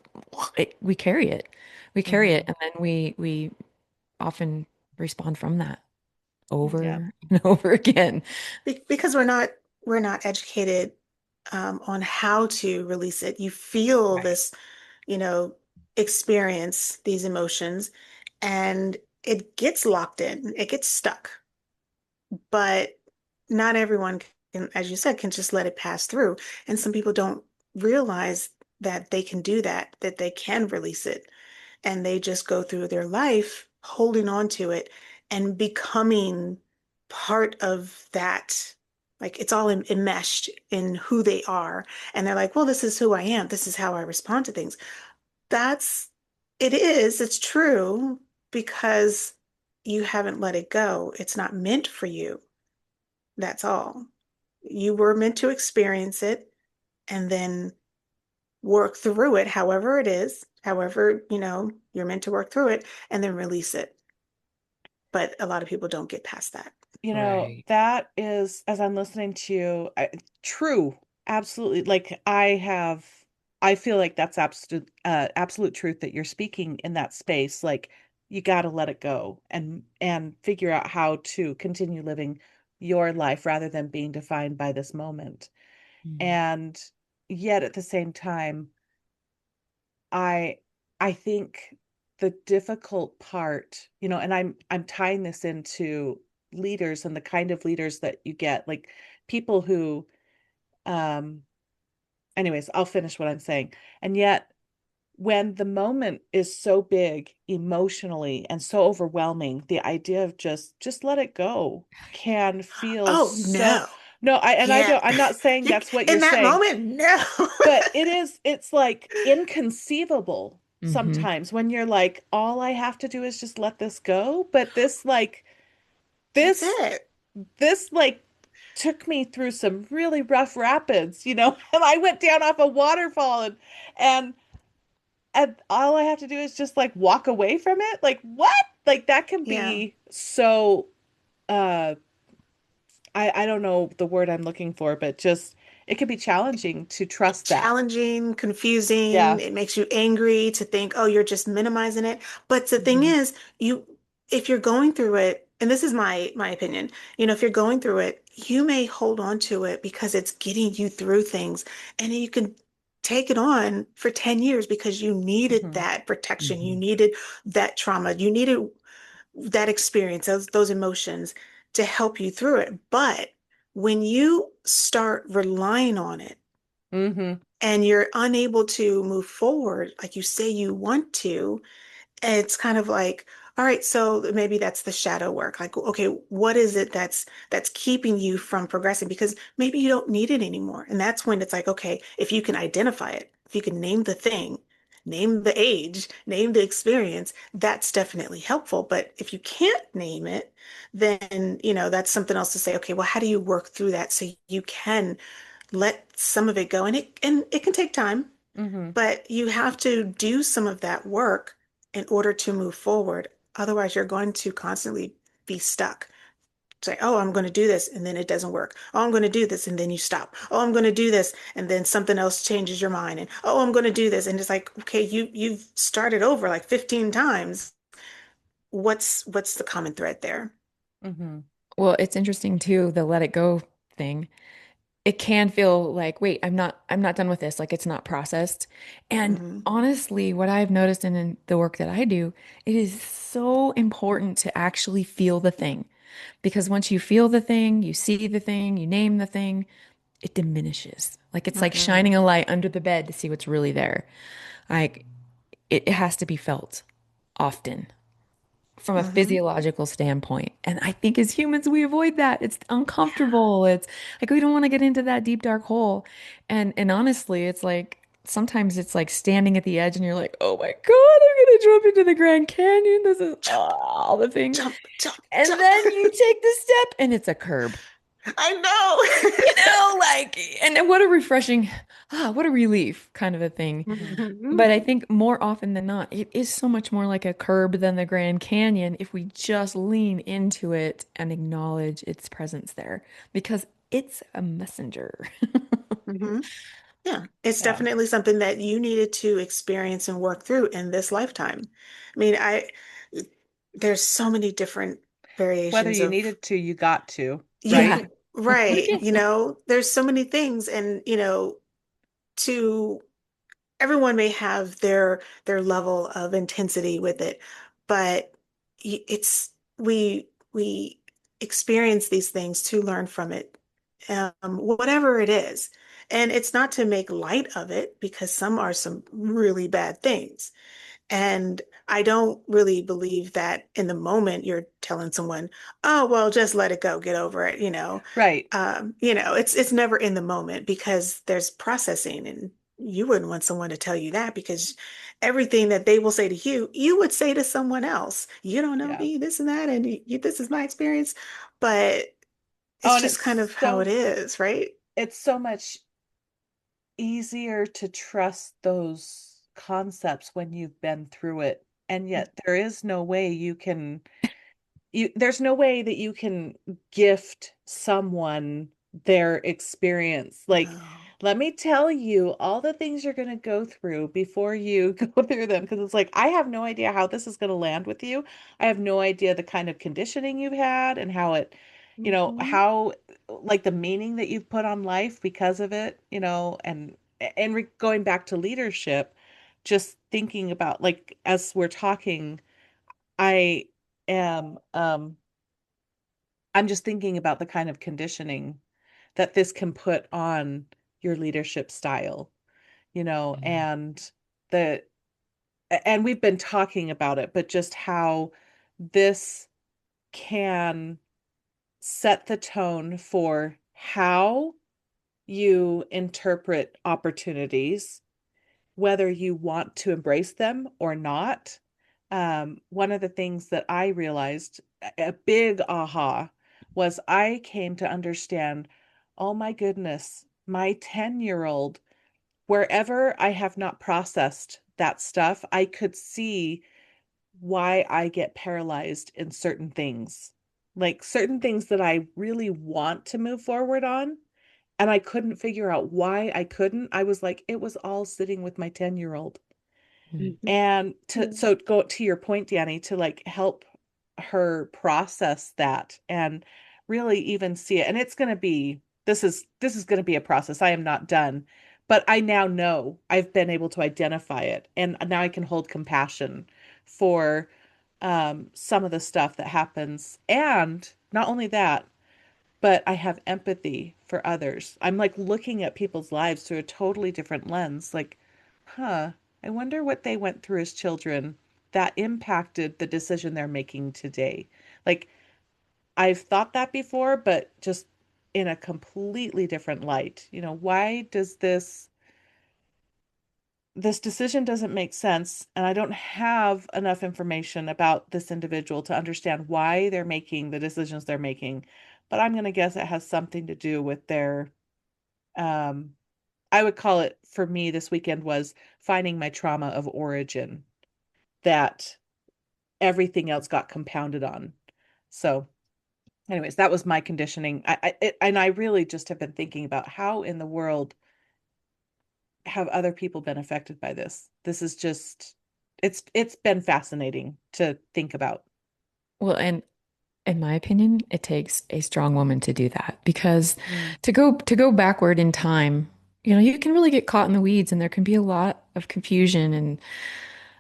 we carry it. We carry it Hmm. and then we often respond from that Yeah. over and over again. Because we're not educated on how to release it. You feel Right. this, you know, experience these emotions, and it gets locked in, it gets stuck. But not everyone can, as you said, can just let it pass through. And some people don't realize that they can do that, that they can release it. And they just go through their life holding on to it and becoming part of that. Like it's all enmeshed in who they are. And they're like, well, this is who I am. This is how I respond to things. That's, it's true because you haven't let it go. It's not meant for you. That's all. You were meant to experience it and then work through it, however it is, however, you're meant to work through it and then release it. But a lot of people don't get past that. Right. That is, as I'm listening to you, true, absolutely. Like I feel like that's absolute truth that you're speaking in that space. Like you got to let it go and figure out how to continue living your life rather than being defined by this moment. Mm. And yet at the same time, I I think the difficult part, and I'm tying this into leaders and the kind of leaders that you get, like people who um anyways, I'll finish what I'm saying. And yet when the moment is so big emotionally and so overwhelming, the idea of just let it go can feel Oh, so. no. No, I Yeah. don't, I'm not saying that's what you're In that saying. moment, no. But it's like inconceivable Hmm. sometimes when you're like, all I have to do is just let this go. But That's this, it. this like took me through some really rough rapids, and I went down off a waterfall and, and all I have to do is just like walk away from it. Like, what? Like that can Yeah. be so, uh, I don't know the word I'm looking for, but just, it can be challenging to trust that. Challenging, confusing. Yeah. It makes you angry to think, oh, you're just minimizing it. But the thing Hmm. is, if you're going through it, and this is my opinion, if you're going through it, you may hold on to it because it's getting you through things, and you can take it on for 10 years because you needed Hmm. that protection, you Hmm. needed that trauma, you needed that experience, those emotions to help you through it. But when you start relying on it, Hmm. and you're unable to move forward like you say you want to, it's kind of like, all right, so maybe that's the shadow work. Like, okay, what is it that's keeping you from progressing? Because maybe you don't need it anymore. And that's when it's like, okay, if you can identify it, if you can name the thing, name the age, name the experience, that's definitely helpful. But if you can't name it, then, that's something else to say, okay, well, how do you work through that so you can let some of it go? And it can take time, Hmm. but you have to do some of that work in order to move forward. Otherwise, you're going to constantly be stuck. Say, oh, I'm going to do this, and then it doesn't work. Oh, I'm going to do this, and then you stop. Oh, I'm going to do this, and then something else changes your mind. And oh, I'm going to do this, and it's like, okay, you've started over like 15 times. What's the common thread there? Hmm. Well, it's interesting too, the let it go thing. It can feel like, wait, I'm not done with this. Like it's not processed. And Hmm. honestly, what I've noticed in the work that I do, it is so important to actually feel the thing. Because once you feel the thing, you see the thing, you name the thing, it diminishes. Like it's like Hmm. shining a light under the bed to see what's really there. Like it has to be felt often from a Hmm. physiological standpoint. And I think as humans, we avoid that. It's uncomfortable. It's like we don't want to get into that deep, dark hole. And honestly, it's like sometimes it's like standing at the edge and you're like, oh my God, I'm gonna jump into the Grand Canyon. This is Jump, all the things. jump, jump, And jump. then you take the step and it's a curb. I know. Like, and then what a refreshing, what a relief kind of a thing. But I think more often than not, it is so much more like a curb than the Grand Canyon if we just lean into it and acknowledge its presence there because it's a messenger. hmm Yeah, it's Yeah. definitely something that you needed to experience and work through in this lifetime. I mean, there's so many different Whether variations you of, needed to, you got to, yeah, right? Yeah. right. There's so many things and, to everyone may have their level of intensity with it, but it's we experience these things to learn from it, whatever it is. And it's not to make light of it because some are some really bad things. And I don't really believe that in the moment you're telling someone, oh, well, just let it go, get over it, Right. it's never in the moment because there's processing and you wouldn't want someone to tell you that because everything that they will say to you, you would say to someone else. You don't know Yeah. me, this and that, and this is my experience. But Oh, it's and just kind of how it is, right? it's so much easier to trust those concepts when you've been through it. And yet there is no way there's no way that you can gift someone their experience. Like, No. let me tell you all the things you're going to go through before you go through them. Because it's like, I have no idea how this is going to land with you. I have no idea the kind of conditioning you've had and how it, Mhm. how, like the meaning that you've put on life because of it, going back to leadership, just thinking about, like, as we're talking, I am, I'm just thinking about the kind of conditioning that this can put on your leadership style, Mm. and the and we've been talking about it, but just how this can set the tone for how you interpret opportunities, whether you want to embrace them or not. One of the things that I realized, a big aha, was I came to understand, oh my goodness, my 10-year-old, wherever I have not processed that stuff, I could see why I get paralyzed in certain things. Like certain things that I really want to move forward on, and I couldn't figure out why I couldn't. I was like, it was all sitting with my 10-year-old. Mm. Mhm. And to Yeah. so go to your point, Danny, to like help her process that and really even see it. And it's going to be this is going to be a process. I am not done, but I now know I've been able to identify it, and now I can hold compassion for some of the stuff that happens. And not only that, but I have empathy for others. I'm like looking at people's lives through a totally different lens. Like, huh, I wonder what they went through as children that impacted the decision they're making today. Like, I've thought that before, but just in a completely different light. Why does this decision doesn't make sense, and I don't have enough information about this individual to understand why they're making the decisions they're making. But I'm going to guess it has something to do with their, um, I would call it, for me this weekend was finding my trauma of origin that everything else got compounded on. So, anyways, that was my conditioning. And I really just have been thinking about how in the world have other people been affected by this? This is just it's been fascinating to think about. Well, and in my opinion, it takes a strong woman to do that because Mm, to go backward in time, you can really get caught in the weeds and there can be a lot of confusion and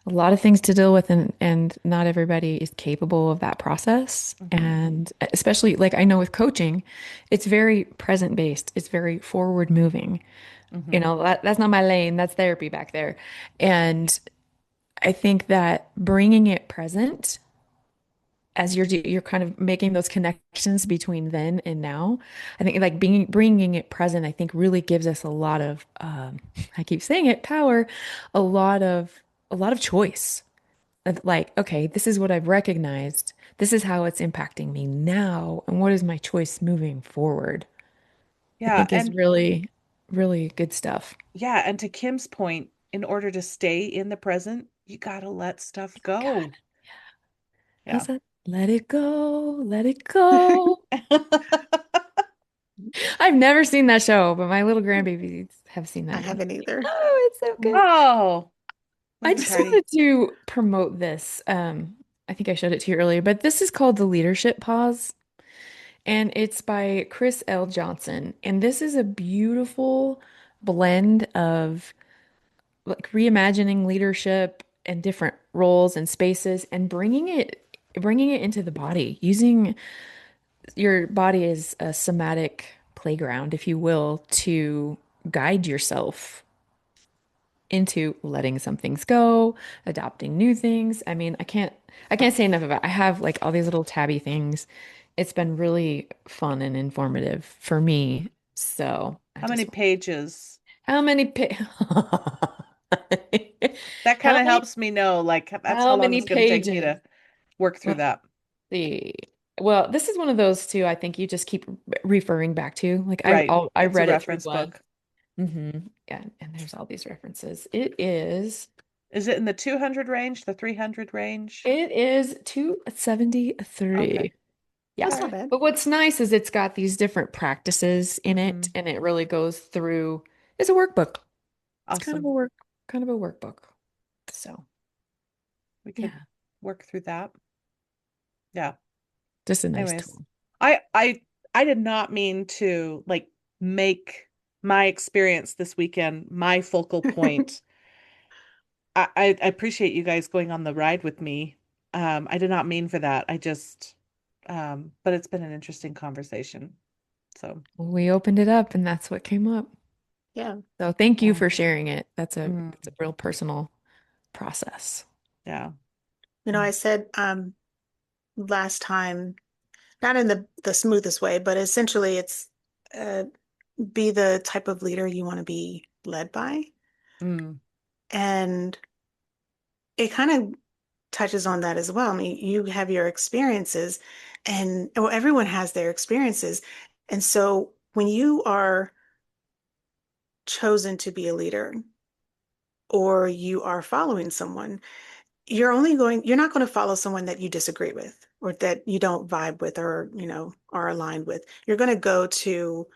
a lot of things to deal with and not everybody is capable of that process. hmm And especially like I know with coaching, it's very present based. It's very forward moving. hmm That's not my lane. That's therapy back there. And I think that bringing it present as you're kind of making those connections between then and now. I think like being bringing it present, I think really gives us a lot of I keep saying it, power, a lot of choice. of like, okay, this is what I've recognized. This is how it's impacting me now. And what is my choice moving forward? I Yeah, think is really, really good stuff. and to Kim's point, in order to stay in the present, you gotta let stuff God, go. Yeah. how's that? Let it go, let it go. I've never seen that show, but my little grandbabies have seen I that. And haven't either. oh, it's so good. Oh, I movie just party. wanted to promote this. I think I showed it to you earlier, but this is called The Leadership Pause, and it's by Chris L. Johnson. And this is a beautiful blend of like reimagining leadership and different roles and spaces and bringing it into the body, using your body as a somatic playground, if you will, to guide yourself into letting some things go, adopting new things. I mean, I can't say enough about it. I have like all these little tabby things. It's been really fun and informative for me. So I How many just pages? how many That kind how of many helps me know, like, that's how how long many it's going to take me pages? to work through Let's that. see. Well, this is one of those too, I think you just keep referring back to. Like Right. I It's a read it through reference once. book. Yeah, and there's all these references. Is it in the 200 range, the 300 range? It is Okay. 273. Yeah. All That's not right. bad. But what's nice is it's got these different practices in it Hmm. and it really goes through it's a workbook. It's Awesome. kind of a workbook. So, We could yeah, work through that. Yeah. just a nice Anyways, tool. I I I did not mean to like make my experience this weekend my focal point. I appreciate you guys going on the ride with me. I did not mean for that. I just but it's been an interesting conversation. So, We opened it up and that's what came up. Yeah. So, thank you yeah. for sharing it. Mm, That's a real personal process. yeah. I Mm, said last time, not in the smoothest way, but essentially it's uh, be the type of leader you want to be led by. mm, And it kind of touches on that as well. I mean, you have your experiences, and well, everyone has their experiences. And so when you are chosen to be a leader or you are following someone, you're not going to follow someone that you disagree with or that you don't vibe with or, are aligned with. You're going to go to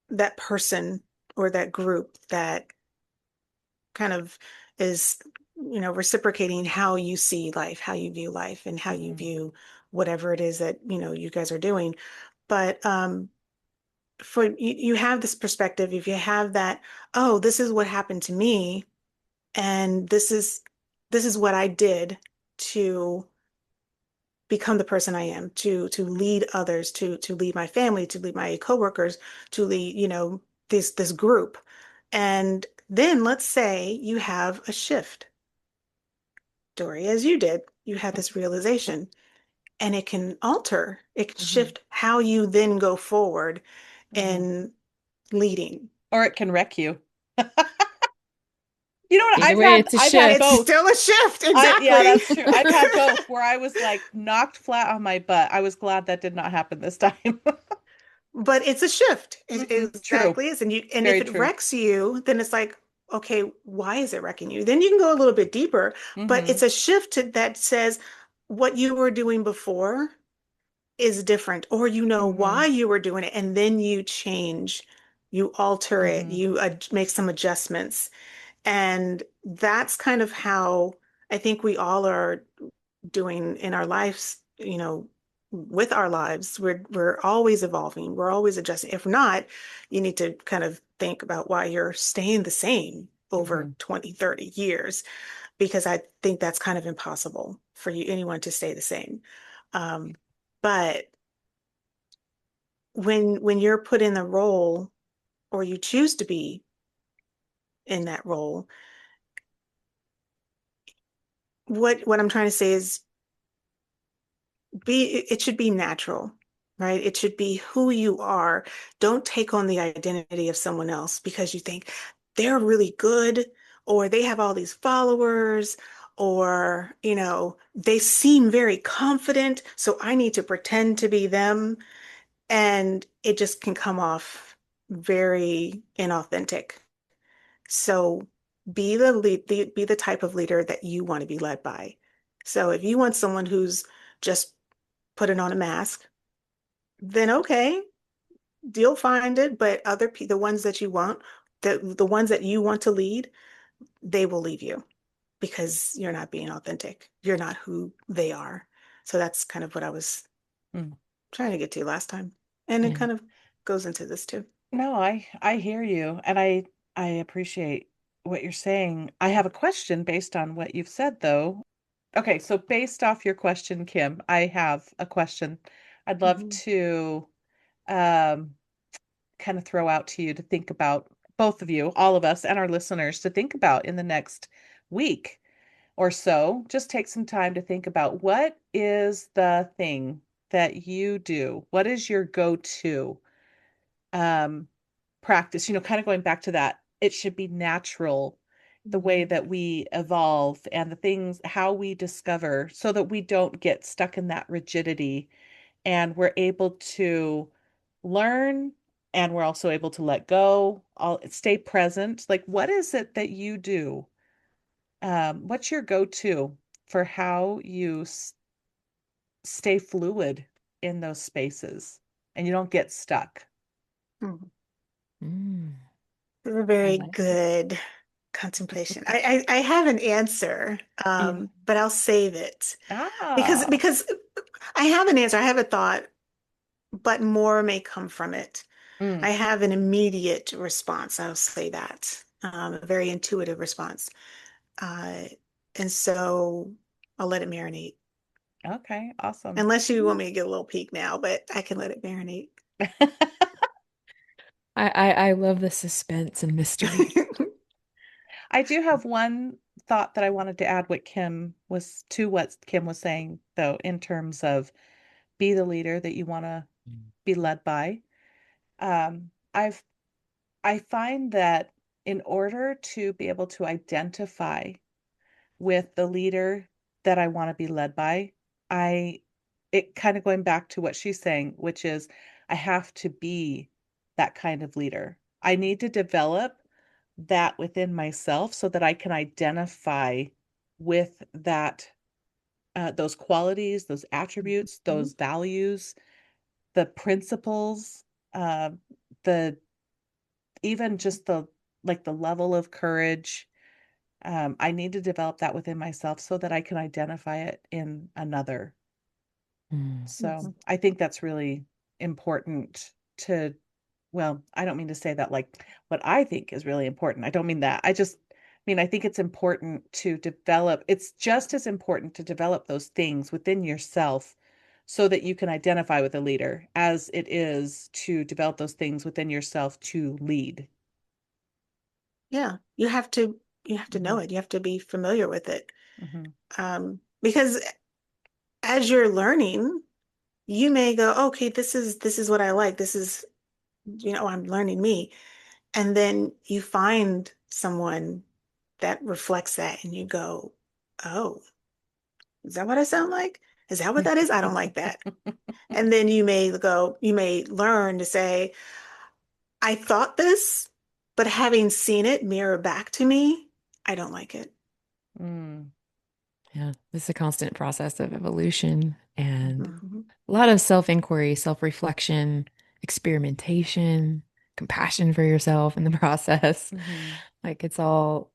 that person or that group that kind of is, reciprocating how you see life, how you view life, and how you mm, view whatever it is that, you guys are doing. But for you have this perspective, if you have that, oh, this is what happened to me, and this is what I did to become the person I am, to lead others, to lead my family, to lead my coworkers, to lead, this group. And then let's say you have a shift, Dory, as you did, you had this realization, and it can mhm, shift how you then go forward mhm. in leading. Or it can wreck you. You know what? Either way, it's a I've had It's shift. both. still a shift, Yeah, exactly. that's true. I've had both where I was like knocked flat on my butt. I was glad that did not happen this time. But it's a shift. It True. exactly is. And if Very it true. wrecks you, then it's like, okay, why is it wrecking you? Then you can go a little bit deeper, but Hmm. it's a shift that says what you were doing before is different, or you know why Hmm. you were doing it, and then you change, you alter it, Hmm. you make some adjustments. And that's kind of how I think we all are doing in our lives, with our lives. We're always evolving, we're always adjusting. If not, you need to kind of think about why you're staying the same over Hmm. 20, 30 years, because I think that's kind of impossible for anyone to stay the same. Um, but when you're put in the role or you choose to be in that role, what I'm trying to say is it should be natural, right? It should be who you are. Don't take on the identity of someone else because you think they're really good or they have all these followers or, they seem very confident, so I need to pretend to be them. And it just can come off very inauthentic. So be the type of leader that you want to be led by. So if you want someone who's just putting on a mask, then okay, you'll find it. But the ones that you want, the ones that you want to lead, they will leave you because you're not being authentic. You're not who they are. So that's kind of what I was Mm. trying to get to last time. And it Yeah. kind of goes into this too. No, I hear you, and I appreciate what you're saying. I have a question based on what you've said, though. Okay, so based off your question, Kim, I have a question I'd love Mhm. to um, kind of throw out to you to think about, both of you, all of us, and our listeners to think about in the next week or so. Just take some time to think about what is the thing that you do? What is your go-to um, practice? Kind of going back to that, it should be natural, the way Mhm. that we evolve and the things, how we discover, so that we don't get stuck in that rigidity and we're able to learn and we're also able to let go, all stay present. Like, what is it that you do? What's your go-to for how you stay fluid in those spaces and you don't get stuck? Mhm. Mm, A I very like it. good contemplation. I have an answer, Yeah. but I'll save it Ah. because I have an answer. I have a thought, but more may come from it. Mm, I have an immediate response. I'll say that, a very intuitive response, uh, and so I'll let it marinate. okay, awesome. Unless you want me to get a little peek now, but I can let it marinate. I love the suspense and mystery. I do have one thought that I wanted to add what Kim was saying, though, in terms of be the leader that you want to be led by. I've I find that in order to be able to identify with the leader that I want to be led by, I it kind of going back to what she's saying, which is I have to be that kind of leader. I need to develop that within myself so that I can identify with that those qualities, those attributes, Mhm. those values, the principles, uh, the even just the like the level of courage. I need to develop that within myself so that I can identify it in another. Mm. So Mhm. I think that's really important to, well, I don't mean to say that like what I think is really important. I don't mean that. I just mean I think it's important to develop, it's just as important to develop those things within yourself so that you can identify with a leader as it is to develop those things within yourself to lead. Yeah, you have to know Hmm. it. You have to be familiar with it. Hmm. Because as you're learning, you may go, okay, this is what I like. This is, I'm learning me. And then you find someone that reflects that and you go, oh, is that what I sound like? Is that what that is? I don't like that. And then you may learn to say, I thought this, but having seen it mirror back to me, I don't like it. Mm, Yeah, it's a constant process of evolution and Mhm. a lot of self-inquiry, self-reflection, experimentation, compassion for yourself in the process. hmm. Like it's all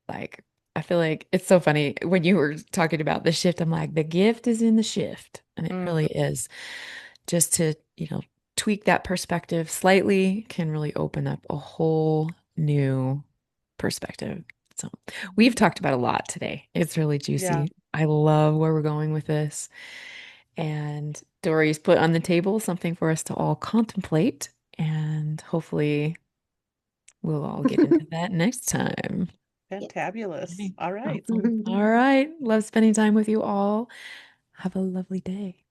like I feel like it's so funny when you were talking about the shift. I'm like, the gift is in the shift, and it Mm, really is. Just to, tweak that perspective slightly can really open up a whole new perspective. So we've talked about a lot today. It's really yeah, juicy. I love where we're going with this. And Dory's put on the table something for us to all contemplate. And hopefully we'll all get into that next time. Yes. fantabulous. Okay. All right. Awesome. All right. Love spending time with you all. Have a lovely day.